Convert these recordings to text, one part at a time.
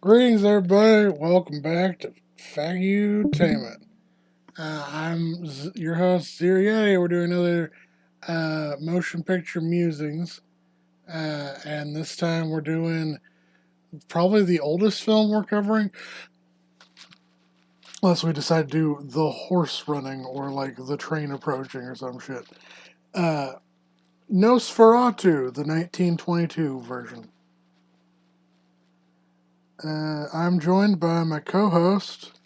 Greetings, everybody. Welcome back to Factutainment. Your host, Ziriati. We're doing another motion picture musings. And this time we're doing probably the oldest film we're covering, unless we decide to do the horse running or like the train approaching or some shit. Uh, Nosferatu, the 1922 version. I'm joined by my co host.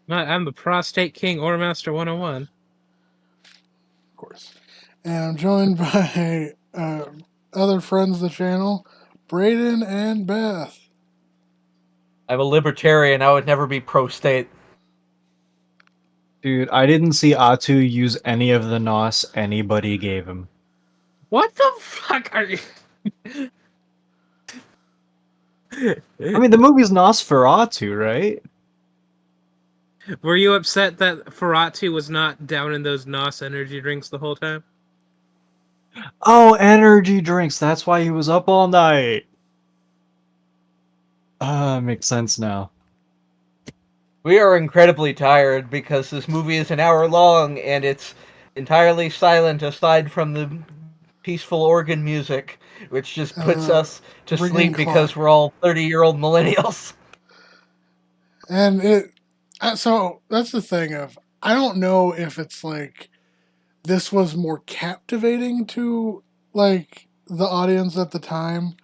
I'm the Prostate King or Master 101. Of course. And I'm joined by other friends of the channel, Braden and Beth. I'm a libertarian. I would never be pro-state. Dude, I didn't see Atu use any of the NOS anybody gave him. What the fuck are you? I mean, the movie's Nosferatu, right? Were you upset that Ferratu was not down in those NOS energy drinks the whole time? Oh, energy drinks. That's why he was up all night. Makes sense now. We are incredibly tired because this movie is an hour long and it's entirely silent aside from the peaceful organ music, which just puts us to sleep because we're all 30-year-old millennials. And so that's the thing of, I don't know if it's like this was more captivating to like the audience at the time,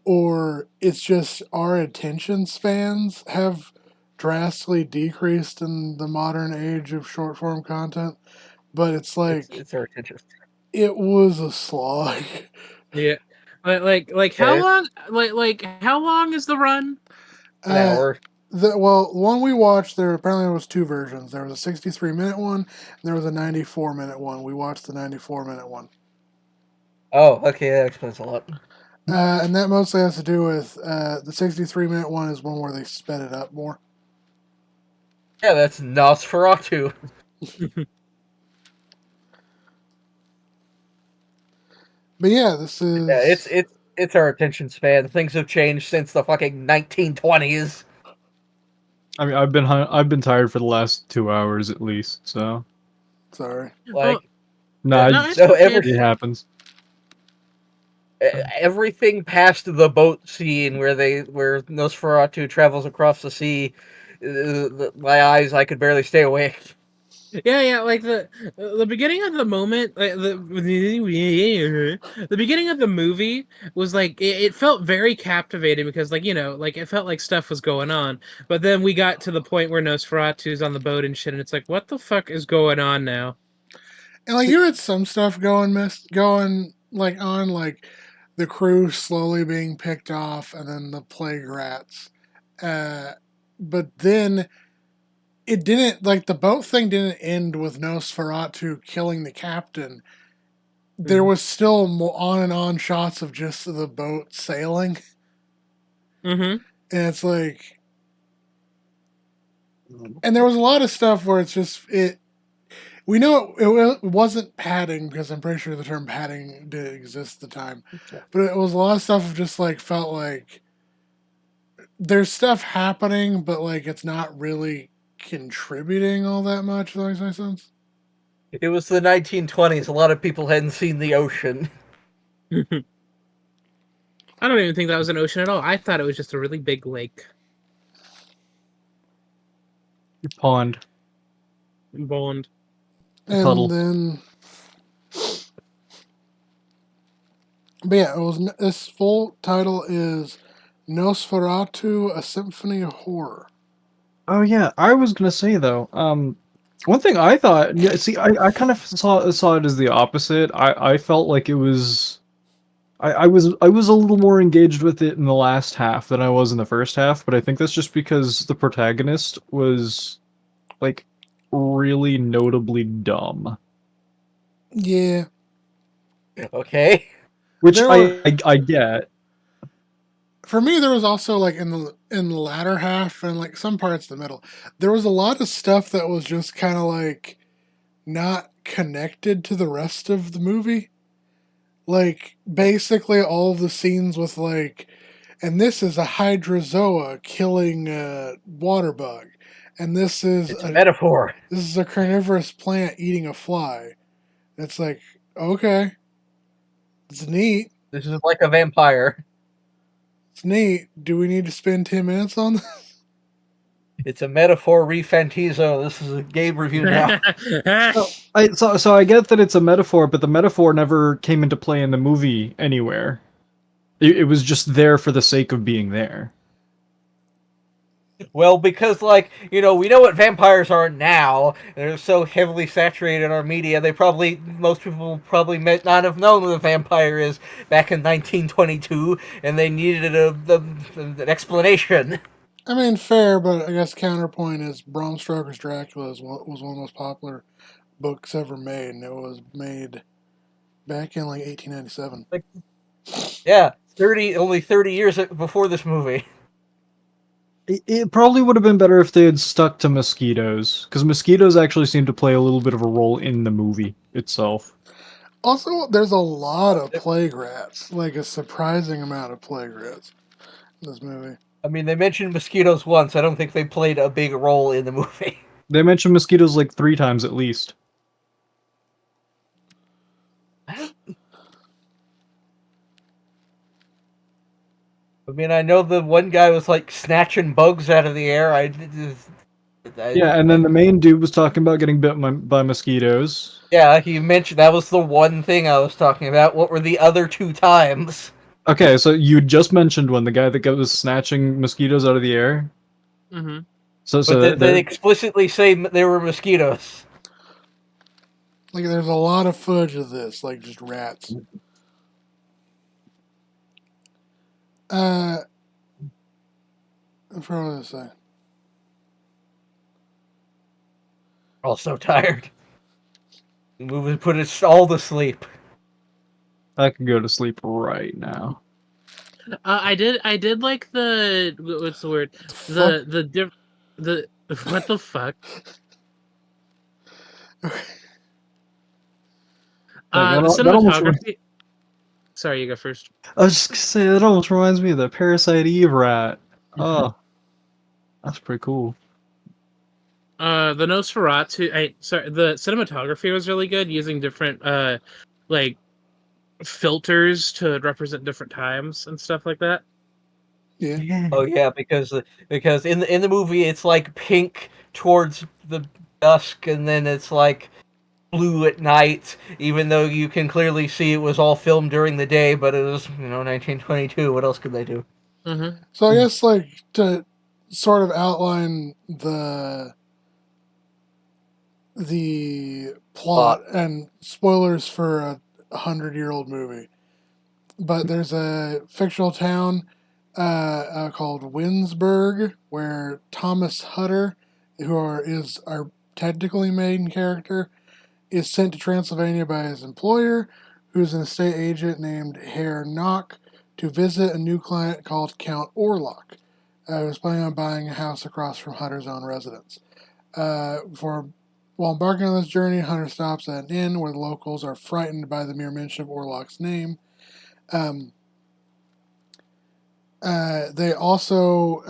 or it's just our attention spans have drastically decreased in the modern age of short form content. But it's like it's our attention. It was a slog. Yeah, like how long? Like how long is the run? An hour. The one we watched, there apparently was two versions. There was a 63-minute one, and there was a 94-minute one. We watched the 94-minute one. Oh, okay, that explains a lot. And that mostly has to do with the 63-minute one is one where they sped it up more. Yeah, that's Nosferatu. But yeah, this is. Yeah, it's our attention span. Things have changed since the fucking 1920s. I mean, I've been tired for the last 2 hours at least. So Sorry. Like, it happens. Everything past the boat scene where Nosferatu travels across the sea, my eyes, I could barely stay awake. Yeah, like the beginning of the moment, like the beginning of the movie was like it felt very captivating because like like it felt like stuff was going on. But then we got to the point where Nosferatu's on the boat and shit, and it's like, what the fuck is going on now? And like you had some stuff going like on like the crew slowly being picked off, and then the plague rats. But then it didn't, like, the boat thing didn't end with Nosferatu killing the captain. There was still more on and on shots of just the boat sailing. Mm-hmm. And it's like, and there was a lot of stuff where it's just we know it wasn't padding, because I'm pretty sure the term padding did exist at the time, but it was a lot of stuff of just like felt like there's stuff happening, but like it's not really contributing all that much. If that makes any sense. It was the 1920s. A lot of people hadn't seen the ocean. I don't even think that was an ocean at all. I thought it was just a really big lake. Pond. Bond. And Puddle. then, but yeah, this full title is Nosferatu, a Symphony of Horror. Oh yeah, I was gonna say though. One thing I thought. Yeah, see, I kind of saw it as the opposite. I felt like it was. I was a little more engaged with it in the last half than I was in the first half, but I think that's just because the protagonist was like really notably dumb. Yeah. Okay. Which I get. For me, there was also like in the latter half and like some parts of the middle, there was a lot of stuff that was just kind of like not connected to the rest of the movie. Like basically all of the scenes with like, and this is a hydrozoa killing a water bug, and this is It's a metaphor. a carnivorous plant eating a fly. It's like, okay, it's neat. This is like a vampire. It's neat. Do we need to spend 10 minutes on this? It's a metaphor refantizo. This is a game review now. So I get that it's a metaphor, but the metaphor never came into play in the movie anywhere. It was just there for the sake of being there. Well, because, like, we know what vampires are now. They're so heavily saturated in our media, most people probably may not have known what a vampire is back in 1922, and they needed an explanation. I mean, fair, but I guess counterpoint is Bram Stoker's Dracula was one of the most popular books ever made, and it was made back in like 1897. Yeah, only 30 years before this movie. It probably would have been better if they had stuck to mosquitoes, because mosquitoes actually seem to play a little bit of a role in the movie itself. Also, there's a lot of plague rats, like a surprising amount of plague rats in this movie. I mean, they mentioned mosquitoes once. I don't think they played a big role in the movie. They mentioned mosquitoes like 3 times at least. I mean, I know the one guy was like snatching bugs out of the air. Yeah, and then the main dude was talking about getting bit by mosquitoes. Yeah, he mentioned that was the one thing I was talking about. What were the other 2 times? Okay, so you just mentioned one, the guy that was snatching mosquitoes out of the air. Mm-hmm. But they explicitly say there were mosquitoes. Like, there's a lot of footage of this, like just rats. I forgot what I was gonna say. All so tired. The movie put us all to sleep. I could go to sleep right now. I did like the what's the word? The what the fuck? Cinematography. Sorry, you go first. I was just gonna say that almost reminds me of the Parasite Eve rat. Oh, that's pretty cool. The Nosferatu. The cinematography was really good, using different like filters to represent different times and stuff like that. Yeah. Oh yeah, because in the movie it's like pink towards the dusk, and then it's like blue at night. Even though you can clearly see it was all filmed during the day, but it was 1922. What else could they do? Mm-hmm. So I guess, like, to sort of outline the plot, and spoilers for a 100-year-old movie, but there's a fictional town called Winsburg where Thomas Hutter, is our technically main character, is sent to Transylvania by his employer, who's an estate agent named Herr Knock, to visit a new client called Count Orlok, who's planning on buying a house across from Hutter's own residence. While embarking on this journey, Hunter stops at an inn where the locals are frightened by the mere mention of Orlok's name. They also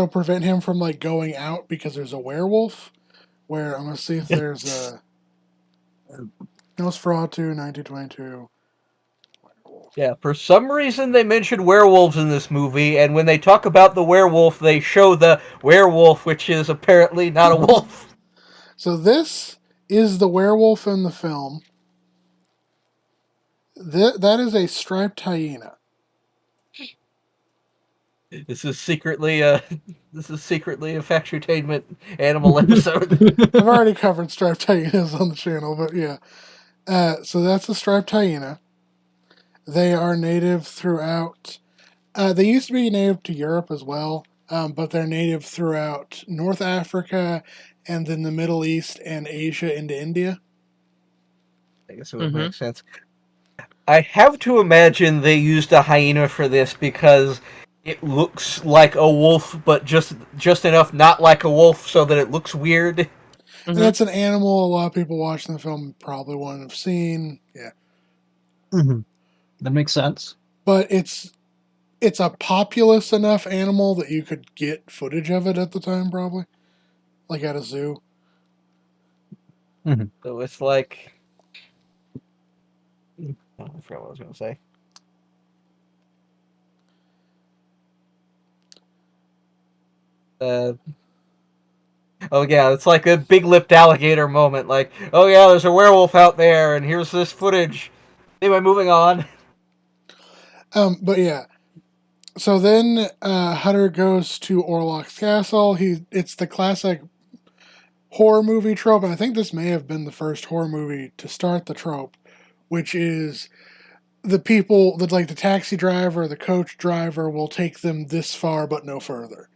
prevent him from, like, going out because there's a werewolf. Where I'm gonna see if there's a Nosferatu 1922. Yeah, for some reason they mentioned werewolves in this movie, and when they talk about the werewolf, they show the werewolf, which is apparently not a wolf. So this is the werewolf in the film. That is a striped hyena. This is secretly a Factutainment animal episode. I've already covered striped hyenas on the channel, but yeah. So that's a striped hyena. They are native throughout. They used to be native to Europe as well, but they're native throughout North Africa and then the Middle East and Asia into India. I guess it would make sense. I have to imagine they used a hyena for this because it looks like a wolf, but just enough not like a wolf so that it looks weird. And that's an animal a lot of people watching the film probably wouldn't have seen. Yeah. That makes sense. but it's a populous enough animal that you could get footage of it at the time, probably, like at a zoo. So it's like, oh, I forgot what I was going to say. Oh yeah, it's like a big-lipped alligator moment. Like, oh yeah, there's a werewolf out there, and here's this footage. Anyway, moving on. But yeah, so then Hutter goes to Orlok's castle. It's the classic horror movie trope, and I think this may have been the first horror movie to start the trope, which is the people that like the taxi driver, the coach driver will take them this far but no further.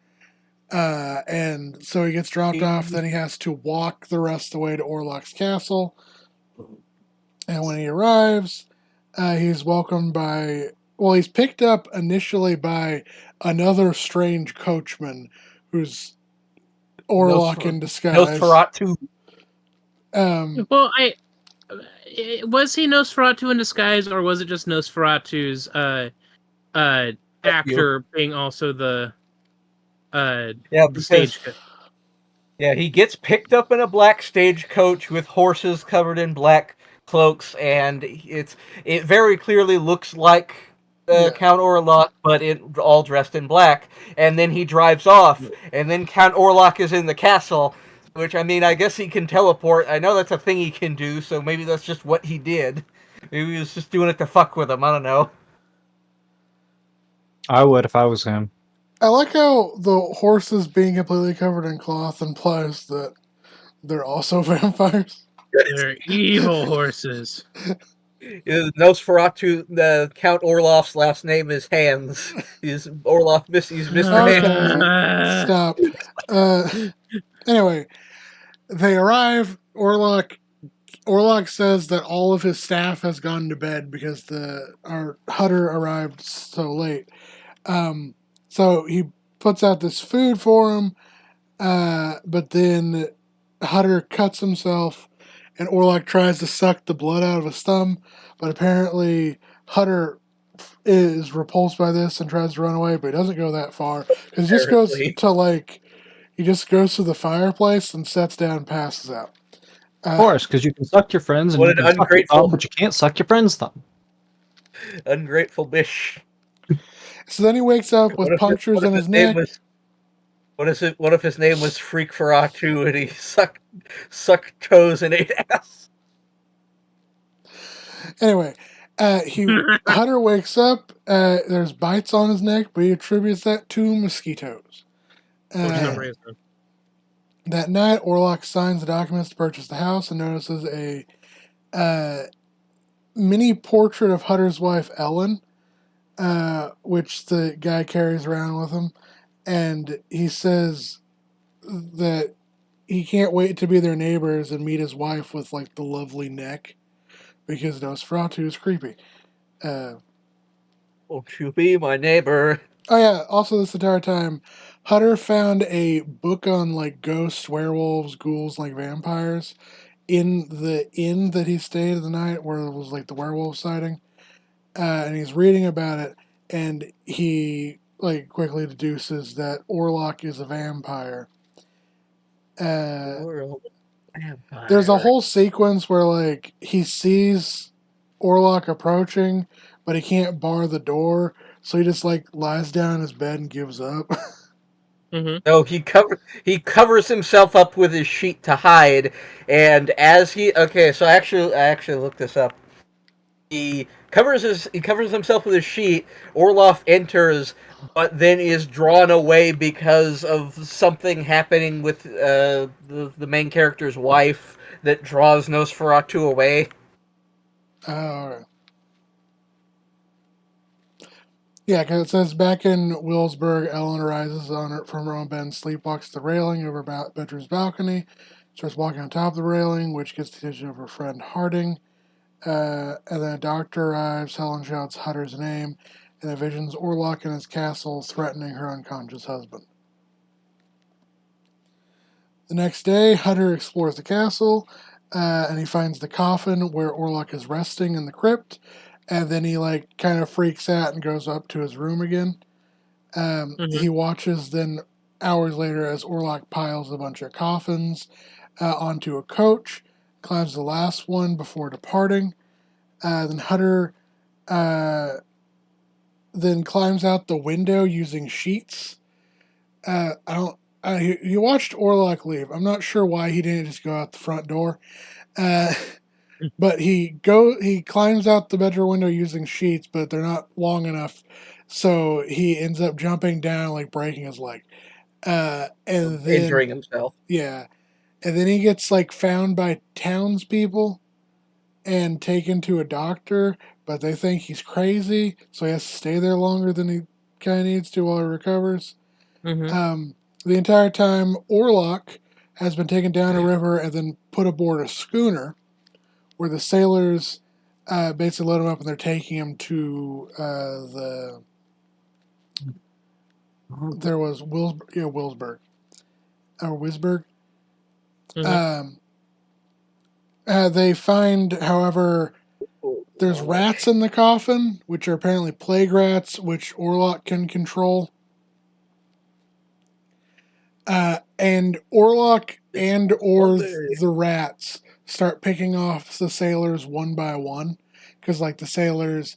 And so he gets dropped off. Then he has to walk the rest of the way to Orlok's castle. And when he arrives, he's welcomed by. Well, he's picked up initially by another strange coachman who's Orlok in disguise. Nosferatu. Well, was he Nosferatu in disguise, or was it just Nosferatu's actor being also the stage? Yeah, he gets picked up in a black stagecoach with horses covered in black cloaks, and it very clearly looks like Count Orlok, but it all dressed in black. And then he drives off, and then Count Orlok is in the castle, which, I mean, I guess he can teleport. I know that's a thing he can do, so maybe that's just what he did. Maybe he was just doing it to fuck with him. I don't know. I would if I was him. I like how the horses being completely covered in cloth implies that they're also vampires. They're evil horses. Nosferatu, the Count Orlof's last name is Hands. He's Mr. Hands. Stop. Anyway, they arrive. Orlok says that all of his staff has gone to bed because our Hutter arrived so late. So he puts out this food for him, but then Hutter cuts himself, and Orlok tries to suck the blood out of his thumb, but apparently Hutter is repulsed by this and tries to run away, but he doesn't go that far because he just goes to the fireplace and sits down and passes out. Of course, because you can suck your friends and What you an can suck your ungrateful- thumb, but you can't suck your friend's thumb. Ungrateful bish. So then he wakes up with punctures in his neck. What if his name was Freak Feratu and he sucked toes and ate ass? Anyway, Hutter wakes up. There's bites on his neck, but he attributes that to mosquitoes. For some reason. That night, Orlok signs the documents to purchase the house and notices a mini portrait of Hutter's wife, Ellen, which the guy carries around with him. And he says that he can't wait to be their neighbors and meet his wife with, like, the lovely neck, because Nosferatu is creepy. Won't you be my neighbor? Oh yeah, also this entire time, Hutter found a book on, like, ghosts, werewolves, ghouls, like vampires, in the inn that he stayed the night where it was, like, the werewolf sighting. And he's reading about it, and he, like, quickly deduces that Orlok is a vampire. There's a whole sequence where, like, he sees Orlok approaching, but he can't bar the door, so he just, like, lies down in his bed and gives up. Mm-hmm. No, he covers himself up with his sheet to hide, and as he so I actually looked this up. He covers himself with his sheet. Orlov enters, but then is drawn away because of something happening with the main character's wife that draws Nosferatu away. Alright. Yeah, because it says back in Willsburg, Ellen arises from her own bed and sleepwalks to the railing over bedroom's balcony. Starts walking on top of the railing, which gets the attention of her friend Harding. And then a doctor arrives. Helen shouts Hutter's name, and envisions Orlok in his castle threatening her unconscious husband. The next day, Hutter explores the castle, and he finds the coffin where Orlok is resting in the crypt, and then he like kind of freaks out and goes up to his room again. Mhm. He watches then hours later as Orlok piles a bunch of coffins onto a coach, climbs the last one before departing. Then Hutter uh, then climbs out the window using sheets. I don't. He watched Orlok leave. I'm not sure why he didn't just go out the front door. Uh, but he climbs out the bedroom window using sheets, but they're not long enough, so he ends up jumping down, like breaking his leg. And then Injuring himself. yeah, and then he gets like found by townspeople and taken to a doctor, but they think he's crazy, so he has to stay there longer than he kind of needs to while he recovers. Mhm. The entire time, Orlok has been taken down a river and then put aboard a schooner, where the sailors basically load him up and they're taking him to the. There was Willsburg or Wisberg. Mhm. Um, they find, however, there's rats in the coffin, which are apparently plague rats, which Orlok can control. And Orlok It's and or Monday. the rats start picking off the sailors one by one, because like the sailors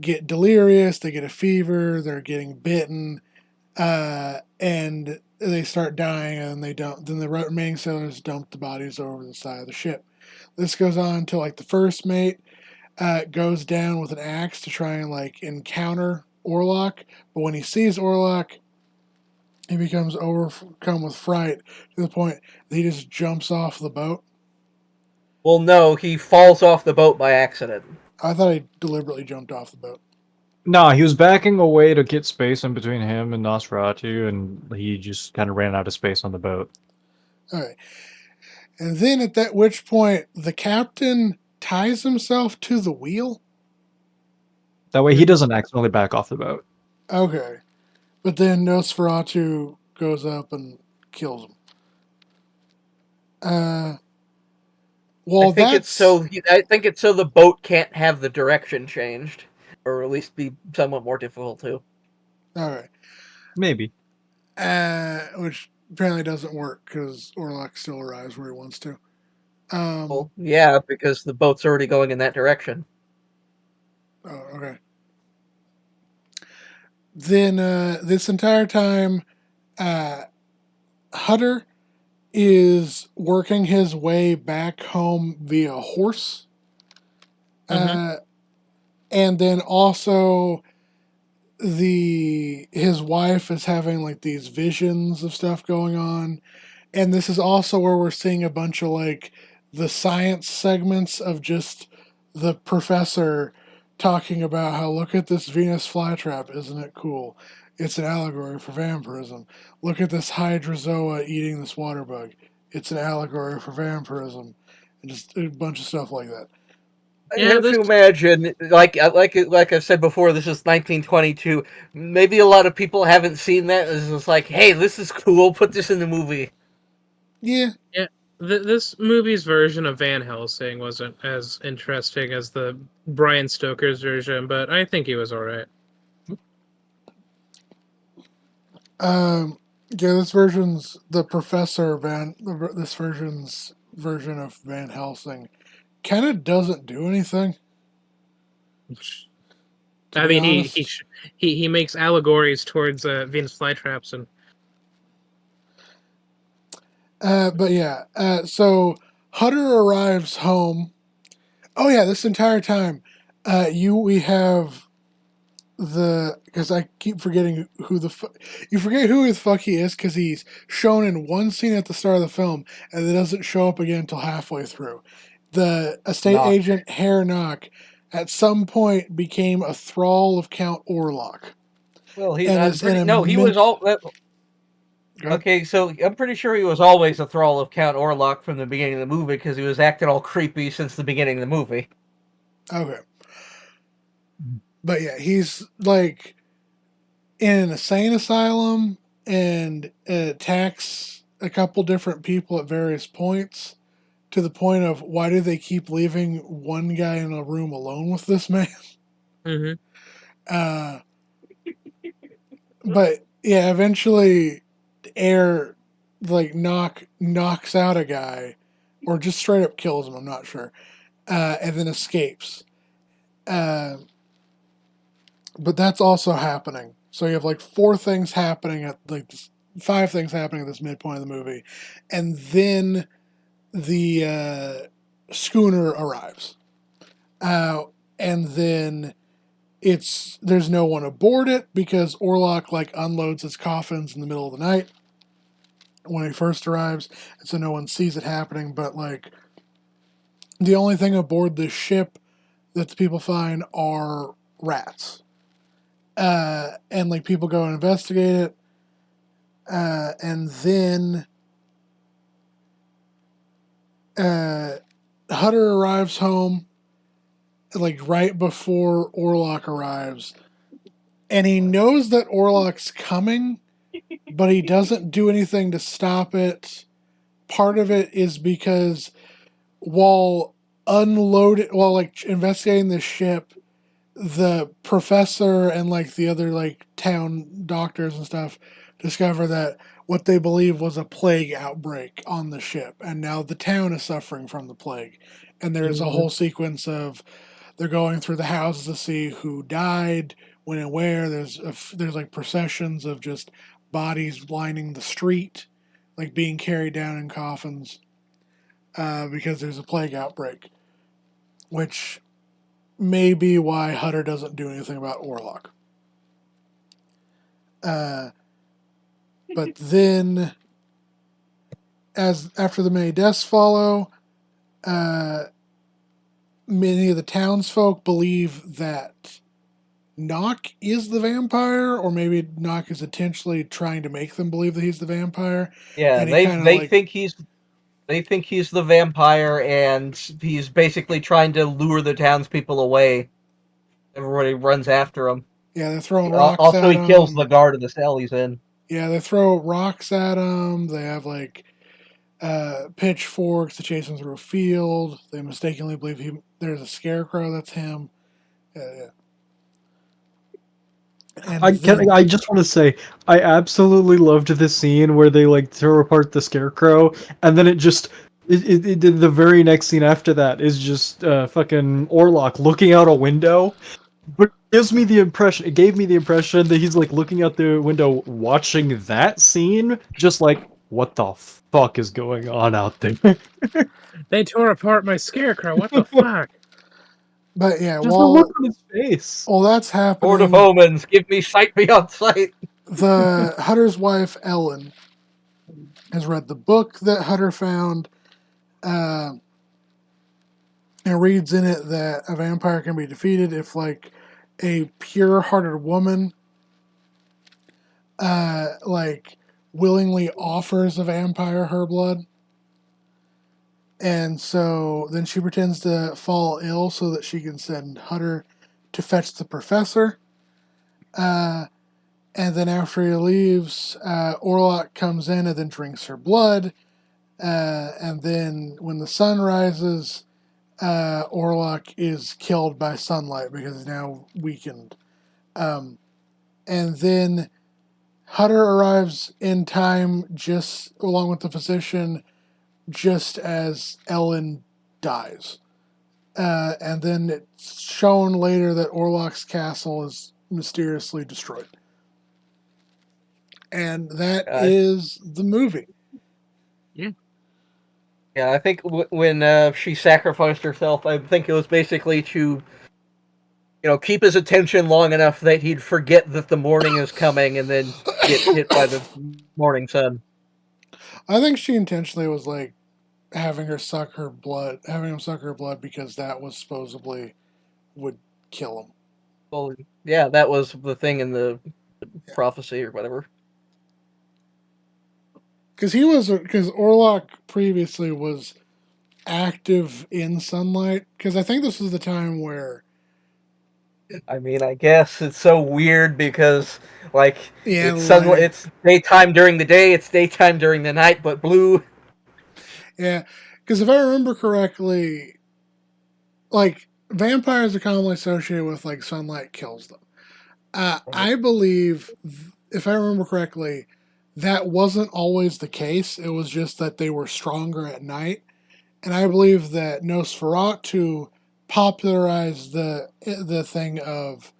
get delirious, they get a fever, they're getting bitten, and they start dying, and they don't. Then the remaining sailors dump the bodies over the side of the ship. This goes on until like the first mate goes down with an axe to try and like encounter Orlok, but when he sees Orlok, he becomes overcome with fright to the point that he just jumps off the boat. Well, no, he falls off the boat by accident. I thought he deliberately jumped off the boat. Nah, he was backing away to get space in between him and Nosferatu, and he just kind of ran out of space on the boat. All right, and then at that which point the captain ties himself to the wheel. That way he doesn't accidentally back off the boat. Okay, but then Nosferatu goes up and kills him. Uh, I well, think it's that's so. I think it's so the boat can't have the direction changed, or at least be somewhat more difficult to. all right. Maybe. Which apparently doesn't work because Orlok still arrives where he wants to. Well, yeah, because the boat's already going in that direction. Oh, okay. Then this entire time, uh, Hutter is working his way back home via horse. Mhm. Uh, and then also his wife is having like these visions of stuff going on, and this is also where we're seeing a bunch of like the science segments of just the professor talking about how look at this Venus flytrap, isn't it cool? It's an allegory for vampirism. Look at this hydrozoa eating this water bug. It's an allegory for vampirism, and just a bunch of stuff like that. I Yeah, have this to imagine, like I said before, this is 1922. Maybe a lot of people haven't seen that. It's just like, hey, this is cool. Put this in the movie. Yeah, yeah, this movie's version of Van Helsing wasn't as interesting as the Brian Stoker's version, but I think he was all right. yeah. This version's the Professor Van. This version's version of Van Helsing kind of doesn't do anything. To I be mean, he he honest, sh- he makes allegories towards Venus flytraps and but yeah. So Hutter arrives home. Oh yeah, this entire time, we have the because I keep forgetting who you forget who the fuck he is because he's shown in one scene at the start of the film and then doesn't show up again until halfway through. The estate Knock. agent Herr Knock at some point became a thrall of Count Orlok Well, and I'm is an pretty. No, he was immense. all. Good. Okay, so I'm pretty sure he was always a thrall of Count Orlok from the beginning of the movie because he was acting all creepy since the beginning of the movie. Okay, but yeah, he's like in an insane asylum and attacks a couple different people at various points to the point of why do they keep leaving one guy in a room alone with this man? Mm-hmm. Uh, but yeah, eventually, air like knocks out a guy, or just straight up kills him. I'm not sure, and then escapes. Uh, but that's also happening. So you have like four things happening at like five things happening at this midpoint of the movie, and then the schooner arrives, uh, and then there's no one aboard it because Orlok like unloads his coffins in the middle of the night when he first arrives, and so no one sees it happening. But like the only thing aboard this ship that the people find are rats, and like people go and investigate it, and then uh, Hutter arrives home like right before Orlok arrives, and he knows that Orlok's coming, but he doesn't do anything to stop it. Part of it is because while like investigating the ship, the professor and like the other like town doctors and stuff discover that what they believe was a plague outbreak on the ship, and now the town is suffering from the plague. And there's a Mhm. whole sequence of they're going through the houses to see who died, when and where. There's like processions of just bodies lining the street, like being carried down in coffins, because there's a plague outbreak, which may be why Hutter doesn't do anything about Orlok. Uh, but then, as after the many deaths follow, uh, many of the townsfolk believe that Nock is the vampire, or maybe Nock is intentionally trying to make them believe that he's the vampire, Yeah, and he kind of like they think he's the vampire, and he's basically trying to lure the townspeople away. Everybody runs after him. yeah they're throwing rocks Also, at he kills him. the guard of the cell he's in. Yeah, they throw rocks at him. They have like pitchforks to chase him through a field. They mistakenly believe there's a scarecrow that's him. Yeah. And then I just want to say I absolutely loved this scene where they like tear apart the scarecrow, and then the very next scene after that is just fucking Orlok looking out a window. But it gave me the impression that he's like looking out the window watching that scene, just like, what the fuck is going on out there? They tore apart my scarecrow. What the fuck? but yeah, Just the look on his face. while that's Horde of happening, omens, give me sight beyond sight. the Hutter's wife Ellen has read the book that Hutter found, uh, and reads in it that a vampire can be defeated if like a pure-hearted woman like willingly offers a vampire her blood. And so then she pretends to fall ill so that she can send Hutter to fetch the professor. Uh, and then after he leaves, Orlok comes in and then drinks her blood. And then when the sun rises, Orlok is killed by sunlight because he's now weakened. Um, and then Hutter arrives in time, just along with the physician, just as Ellen dies. And then it's shown later that Orlok's castle is mysteriously destroyed. And that Uh, is the movie. yeah, I think when she sacrificed herself, I think it was basically to keep his attention long enough that he'd forget that the morning is coming and then get hit by the morning sun. I think she intentionally was like having him suck her blood because that was supposedly would kill him. Well, yeah, that was the thing in the prophecy or whatever. Because Orlok previously was active in sunlight. Because I think this was the time where I mean, I guess it's so weird because like yeah, it's daytime during the day, it's daytime during the night, but blue. yeah. Because if I remember correctly, like vampires are commonly associated with like sunlight kills them. I believe, if I remember correctly, that wasn't always the case. It was just that they were stronger at night, and I believe that Nosferatu popularized the thing of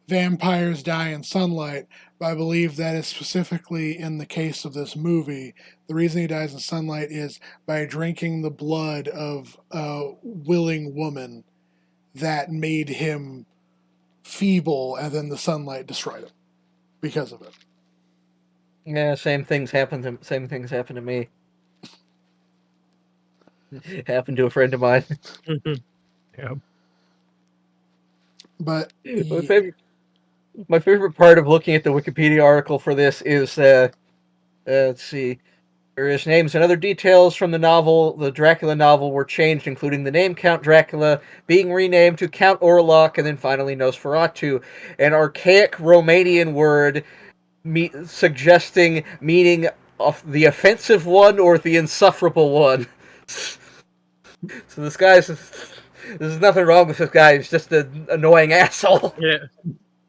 vampires die in sunlight. But I believe that is specifically in the case of this movie. The reason he dies in sunlight is by drinking the blood of a willing woman that made him feeble, and then the sunlight destroyed him because of it. Yeah, same things happen to me. Happened to a friend of mine. Yeah. But My favorite part of looking at the Wikipedia article for this is let's see. Various names and other details from the novel, the Dracula novel, were changed, including the name Count Dracula being renamed to Count Orlok, and then finally Nosferatu, an archaic Romanian word suggesting meaning of the offensive one or the insufferable one. So there's nothing wrong with this guy. He's just an annoying asshole. Yeah.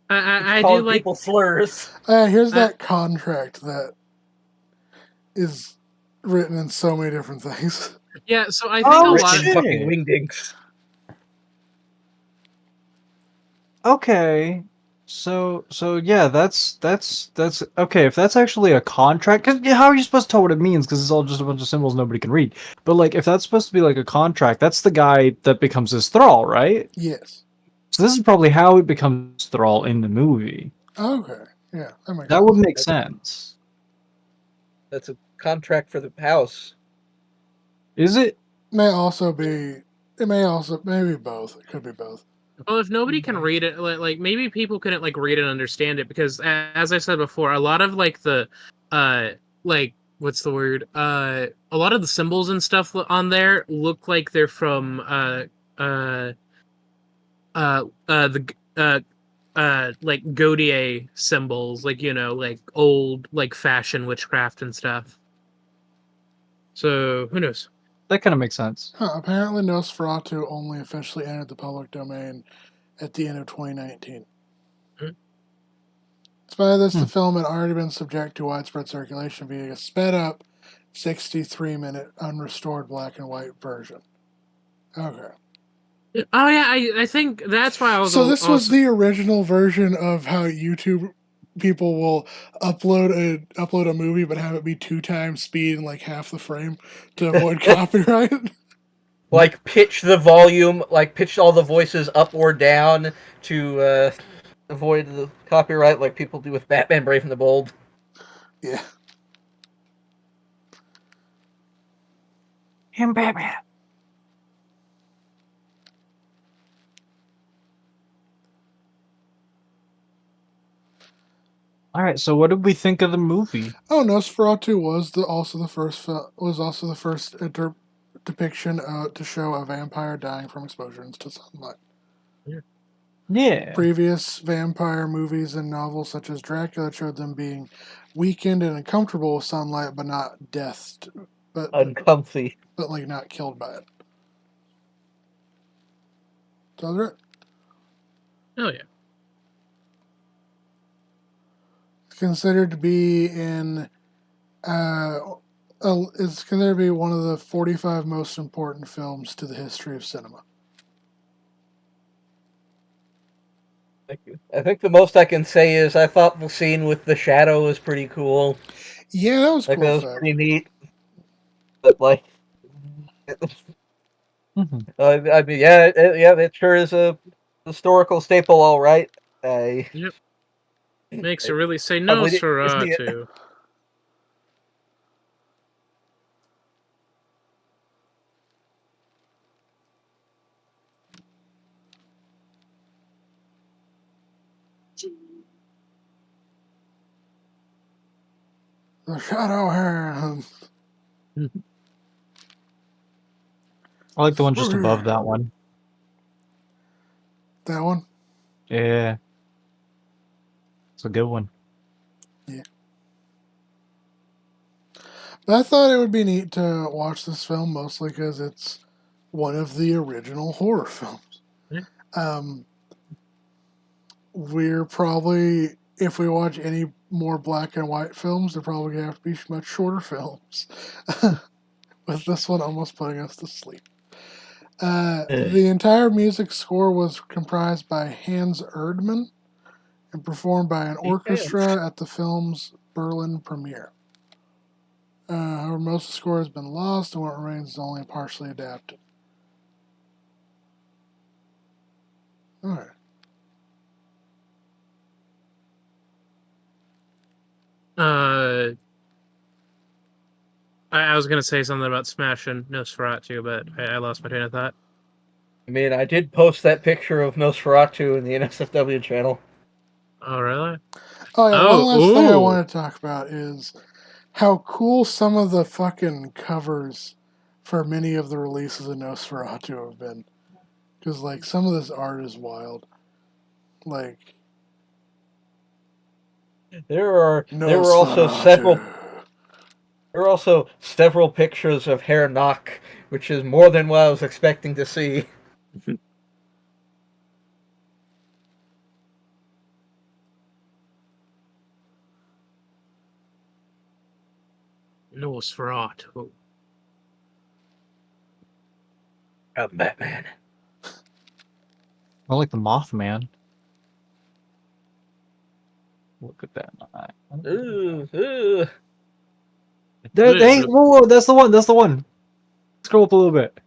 I do Calling like people slurs. here's that contract that is written in so many different things. yeah, so I think Oh, a lot Written in of fucking shit. wingdings. Okay. So yeah, that's okay. If that's actually a contract, because how are you supposed to tell what it means? Because it's all just a bunch of symbols nobody can read. But like, if that's supposed to be like a contract, that's the guy that becomes his thrall, right? Yes. So this is probably how it becomes thrall in the movie. Okay. Yeah, that makes That sense. would make sense. That's a contract for the house. Is it? May also be. It may also maybe both. It could be both. well, if nobody can read it, like maybe people couldn't like read and understand it because, as I said before, a lot of like the, like what's the word? A lot of the symbols and stuff on there look like they're from the like Gaudier symbols, like like old like fashion witchcraft and stuff. So who knows? That kind of makes sense. Apparently, Nosferatu only officially entered the public domain at the end of 2019. Hmm. Despite this, the film had already been subject to widespread circulation via a sped up 63-minute unrestored black and white version. Okay. Oh yeah, I think that's why I was. So this was also, the original version of how YouTube people will upload a movie but have it be 2 times speed and like half the frame to avoid copyright. Like pitch the volume, like pitch all the voices up or down to avoid the copyright, like people do with Batman: Brave and the Bold. Yeah. Him Batman. All right. So what did we think of the movie? Oh, Nosferatu was also the first depiction to show a vampire dying from exposure to sunlight. Yeah. Previous vampire movies and novels such as Dracula showed them being weakened and uncomfortable with sunlight, but not deathed, but Uncomfy. like not killed by it. Sounds right. oh yeah. It's considered to be in. It's considered to be one of the 45 most important films to the history of cinema. I think the most I can say is I thought the scene with the shadow was pretty cool. Yeah, that was Like cool. that was Fact. pretty neat. But like, I mean, yeah, it sure is a historical staple, all right. I Yep. Makes you really say probably no, didn't get to see it. Nosferatu. The Shadow Hand. I like the one just above that one. That one? Yeah. It's a good one. Yeah. But I thought it would be neat to watch this film mostly because it's one of the original horror films. Um, we're probably, if we watch any more black and white films, they're probably going to have to be much shorter films. With this one almost putting us to sleep. The entire music score was comprised by Hans Erdmann and performed by an orchestra at the film's Berlin premiere. However, most of the score has been lost, and what remains is only partially adapted. Alright. I was gonna say something about smashing Nosferatu, but I lost my train of thought. I mean, I did post that picture of Nosferatu in the NSFW channel. Oh, really? Oh yeah, one Oh, last thing I ooh. want to talk about is how cool some of the fucking covers for many of the releases of Nosferatu have been. Because, like, some of this art is wild. Like, There were Nosferatu. several pictures of Herr Nock, which is more than what I was expecting to see. Nosferatu. I'm Batman. I like the Mothman. Look at that eye. Ooh, ooh. Hey, whoa, that's the one. That's the one. Scroll up a little bit.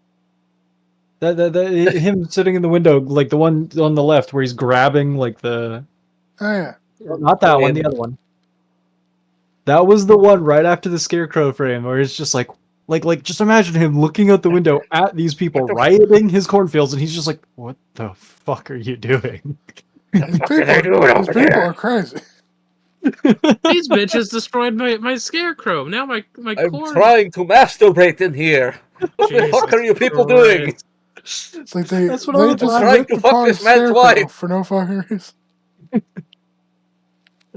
Him sitting in the window, like the one on the left where he's grabbing like the. Oh yeah. Not that one, the other one. That was the one right after the scarecrow frame, where it's just like just imagine him looking out the window at these people rioting his cornfields, and he's just like, "What the fuck are you doing?" These people are crazy. These bitches destroyed my scarecrow. Now my I'm corn. trying to masturbate in here. What the fuck are you people doing? It's like they That's what I was just trying ripped to fuck apart this a man's scarecrow wife. for no fucking reason.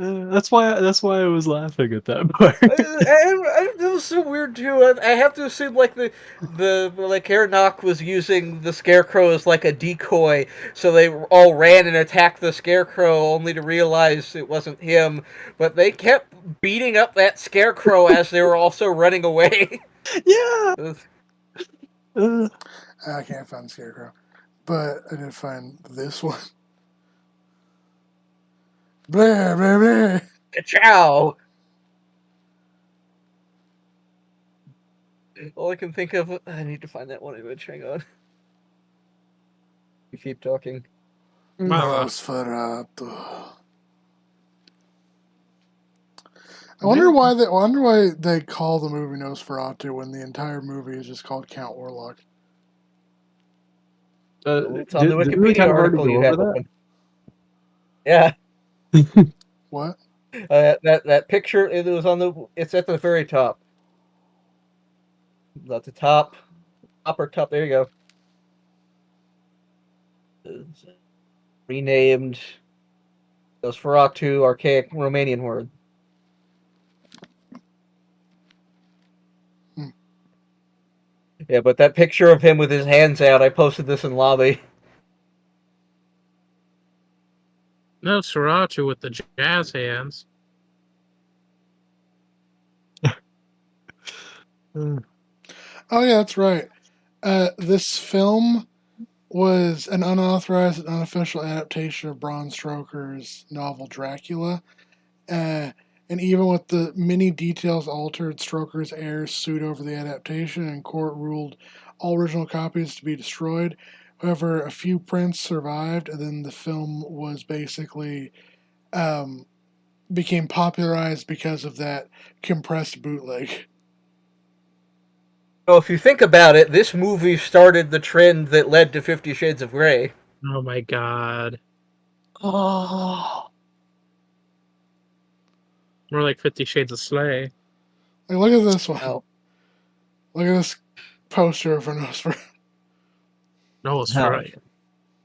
That's why I was laughing at that part. It was so weird too. I have to assume like like Herr Nock was using the scarecrow as like a decoy, so they all ran and attacked the scarecrow only to realize it wasn't him. But they kept beating up that scarecrow as they were also running away. Yeah. I can't find the scarecrow, but I did find this one. Blah blah blah. Ka-chow! All I can think of, I need to find that one image. Hang on. You keep talking. Nosferatu. I wonder why they call the movie Nosferatu when the entire movie is just called Count Orlok. It's on the Did we Wikipedia kind of already article go you over have that? open. Yeah. What? That picture, it was on the. It's at the very top. At the top, upper top. There you go. It's renamed Nosferatu, archaic Romanian word. Hmm. Yeah, but that picture of him with his hands out, I posted this in lobby. Nosferatu with the jazz hands. Oh yeah, that's right. This film was an unauthorized and unofficial adaptation of Bram Stoker's novel Dracula. And even with the many details altered, Stoker's heirs sued over the adaptation, and court ruled all original copies to be destroyed. However, a few prints survived, and then the film was basically um, became popularized because of that compressed bootleg. So if you think about it, this movie started the trend that led to 50 Shades of Grey. Oh my god. Oh. More like 50 Shades of Slay. Like, look at this one. Oh. Look at this poster for Nosferatu. Nosferatu.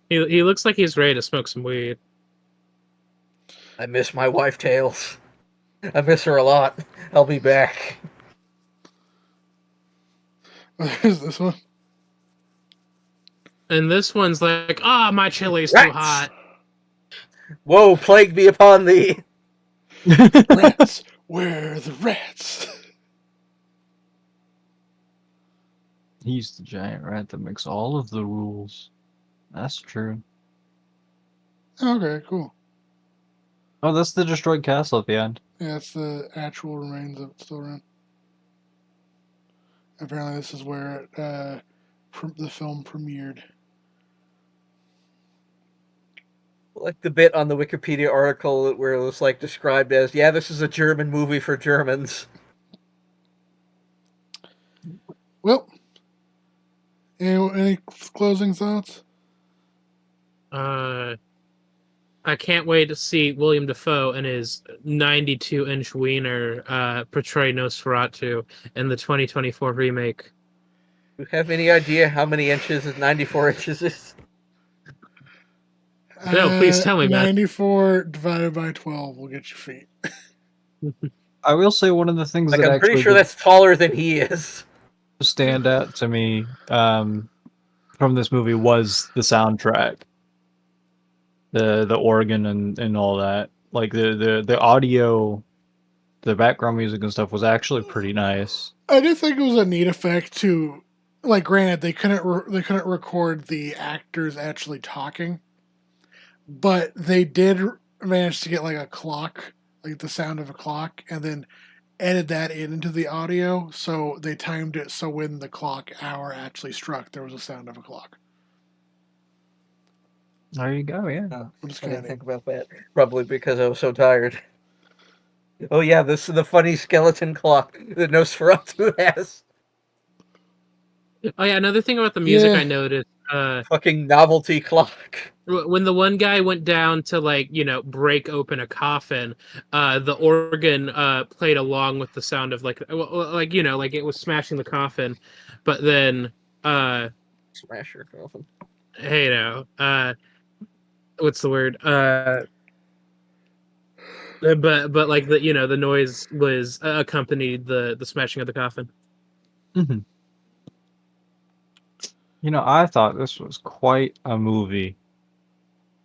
He looks like he's ready to smoke some weed. I miss my wife, Tails. I miss her a lot. I'll be back. There's this one. And this one's like, my chili's too Rats! hot. Whoa, plague be upon thee! Rats, where are the rats? He's the giant rat that makes all of the rules. That's true. Okay, cool. Oh, that's the destroyed castle at the end. Yeah, it's the actual remains of still around. Apparently, this is where the film premiered. Like the bit on the Wikipedia article where it was like described as, yeah, this is a German movie for Germans. Well, any closing thoughts? I can't wait to see William Dafoe and his 92-inch wiener portray Nosferatu in the 2024 remake. Do you have any idea how many inches 94 inches is? No, please tell me, man. 94 divided by 12 will get your feet. I will say one of the things Like, that I'm pretty actually sure did that's taller than he is. stand out to me from this movie was the soundtrack, the organ and all that. Like the audio, the background music and stuff was actually pretty nice. I did think it was a neat effect to, like, granted they couldn't record the actors actually talking, but they did manage to get like a clock, like the sound of a clock, and then edit that into the audio. So they timed it so when the clock hour actually struck, there was a sound of a clock. There you go. Yeah. Oh, I'm just I didn't kidding. think about that. Probably because I was so tired. Oh yeah, this is the funny skeleton clock that Nosferatu has. Oh yeah, another thing about the music Yeah. I noticed, Fucking novelty clock. when the one guy went down to break open a coffin, the organ played along with the sound of like it was smashing the coffin, but then Smasher coffin. hey now what's the word but like the noise was accompanied the smashing of the coffin. Mm-hmm. I thought this was quite a movie.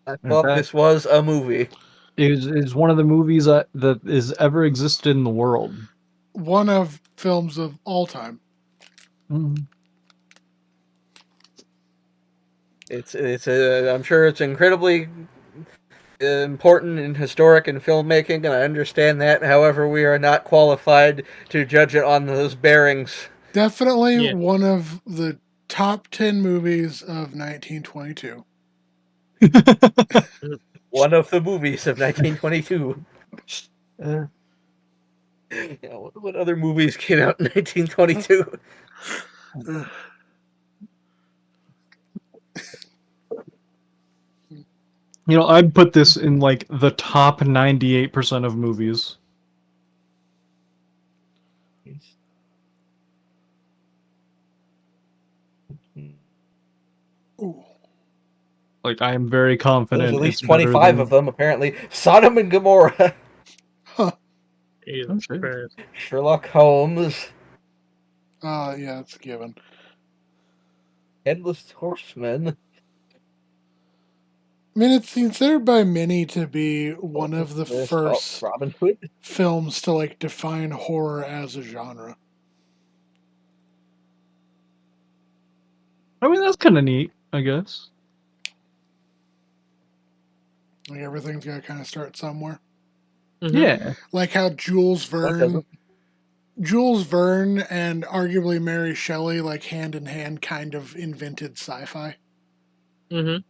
I In thought fact, this was a movie. it's one of the movies that is ever existed in the world. One of films of all time. Mm-hmm. I'm sure it's incredibly important and historic in filmmaking, and I understand that. However, we are not qualified to judge it on those bearings. Definitely Yeah. one of the top 10 movies of 1922. One of the movies of 1922. Yeah, what other movies came out in 1922? I'd put this in like the top 98% of movies. Ooh. Like I am very There's confident at it's least better 25 of than. them, apparently. Sodom and Gomorrah. Huh. Jesus sure. Christ. Sherlock Holmes. Yeah, it's a given. Headless Horseman. I mean, it's considered by many to be one of the first Robin Hood. films to like define horror as a genre. I mean, that's kind of neat, I guess. Like everything's got to kind of start somewhere. Mhm. Yeah. Like how What doesn't? Jules Verne and arguably Mary Shelley, like hand in hand, kind of invented sci-fi. Mhm.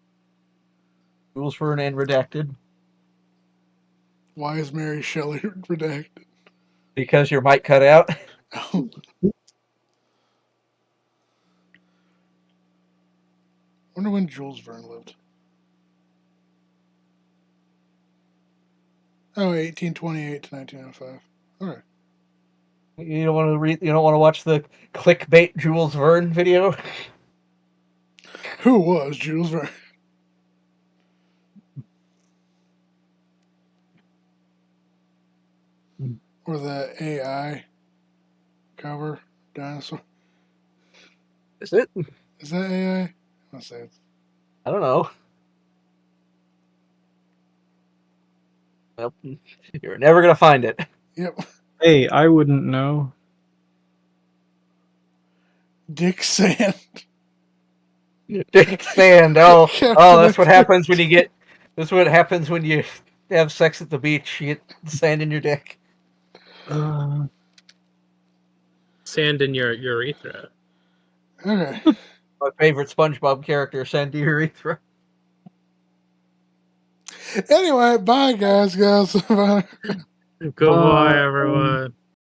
Jules Verne and Redacted. Why is Mary Shelley redacted? Because your mic cut out. Oh. Wonder when Jules Verne lived. Oh, 1828 to 1905. All right. You don't want to read. You don't want to watch the clickbait Jules Verne video. Who was Jules Verne? Or the AI cover dinosaur? Is it? Is that AI? I'll say it's I don't know. Well, you're never gonna find it. Yep. Hey, I wouldn't know. Dick Sand. Dick sand. Oh, Captain that's what X. happens when you get. That's what happens when you have sex at the beach. You get sand in your dick. Sand in your urethra. Okay. My favorite SpongeBob character, Sandy Urethra. Anyway, bye guys, guys. Bye. Goodbye, Bye. everyone.